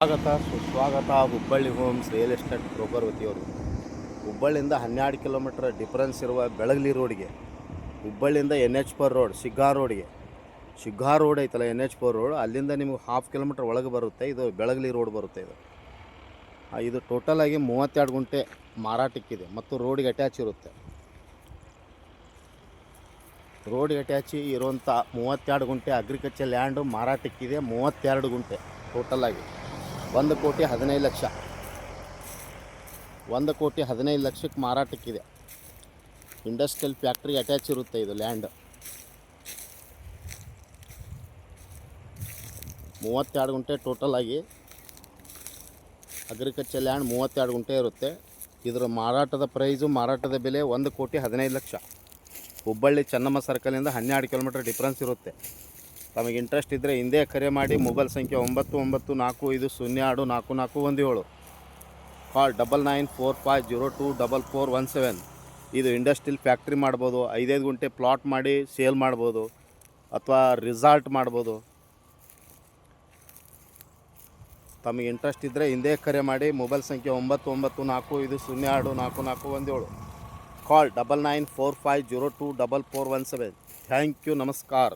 ಸುಸ್ವಾಗತ Hubballi homes real estate broker ವತಿಯವರು. ಹುಬ್ಬಳ್ಳಿಯಿಂದ 12 ಕಿಲೋಮೀಟರ್ ಡಿಫರೆನ್ಸ್ ಇರುವ ಬೆಳಗಲಿ ರೋಡ್ಗೆ, ಹುಬ್ಬಳ್ಳಿಯಿಂದ NH4 ರೋಡ್ ಶಿಗ್ಗಾ ರೋಡ್ ಐತಲ್ಲ, NH4 ರೋಡ್, ಅಲ್ಲಿಂದ ನಿಮಗೆ 1/2 ಕಿಲೋಮೀಟರ್ ಒಳಗೆ ಬರುತ್ತೆ. ಇದು ಬೆಳಗಲಿ ರೋಡ್ ಬರುತ್ತೆ. ಇದು ಟೋಟಲ್ ಆಗಿ 32 ಗುಂಟೆ ಮಾರಾಟಕ್ಕಿದೆ ಮತ್ತು ರೋಡಿಗೆ ಅಟ್ಯಾಚ್ ಇರುತ್ತೆ. ರೋಡಿಗೆ ಅಟ್ಯಾಚ್ ಇರುವಂಥ 32 ಗುಂಟೆ ಅಗ್ರಿಕಲ್ಚರ್ ಲ್ಯಾಂಡು ಮಾರಾಟಕ್ಕಿದೆ. 32 ಗುಂಟೆ ಟೋಟಲ್ ಆಗಿ 1,15,00,000 1,15,00,000ಕ್ಕೆ ಮಾರಾಟಕ್ಕಿದೆ. ಇಂಡಸ್ಟ್ರಿಯಲ್ ಫ್ಯಾಕ್ಟ್ರಿ ಅಟ್ಯಾಚ್ ಇರುತ್ತೆ ಇದು ಲ್ಯಾಂಡ್. 32 ಗುಂಟೆ ಟೋಟಲ್ ಆಗಿ ಅಗ್ರಿಕಲ್ಚರ್ ಲ್ಯಾಂಡ್ 32 ಗುಂಟೆ ಇರುತ್ತೆ. ಇದರ ಮಾರಾಟದ ಬೆಲೆ 1,15,00,000. ಹುಬ್ಬಳ್ಳಿ ಚೆನ್ನಮ್ಮ ಸರ್ಕಲಿಂದ 12 ಕಿಲೋಮೀಟರ್ ಡಿಫ್ರೆನ್ಸ್ ಇರುತ್ತೆ. ತಮಗೆ ಇಂಟ್ರೆಸ್ಟ್ ಇದ್ದರೆ ಹಿಂದೆ ಕರೆ ಮಾಡಿ. ಮೊಬೈಲ್ ಸಂಖ್ಯೆ 9945024417, ಕಾಲ್ 9945024417. ಇದು ಇಂಡಸ್ಟ್ರಿಯಲ್ ಫ್ಯಾಕ್ಟ್ರಿ ಮಾಡ್ಬೋದು, 5 ಗುಂಟೆ ಪ್ಲಾಟ್ ಮಾಡಿ ಸೇಲ್ ಮಾಡ್ಬೋದು, ಅಥವಾ ರಿಸಾರ್ಟ್ ಮಾಡ್ಬೋದು. ತಮಗೆ ಇಂಟ್ರೆಸ್ಟ್ ಇದ್ದರೆ ಹಿಂದೆ ಕರೆ ಮಾಡಿ. ಮೊಬೈಲ್ ಸಂಖ್ಯೆ 9945024417, ಕಾಲ್ 9945024417. ಥ್ಯಾಂಕ್ ಯು, ನಮಸ್ಕಾರ.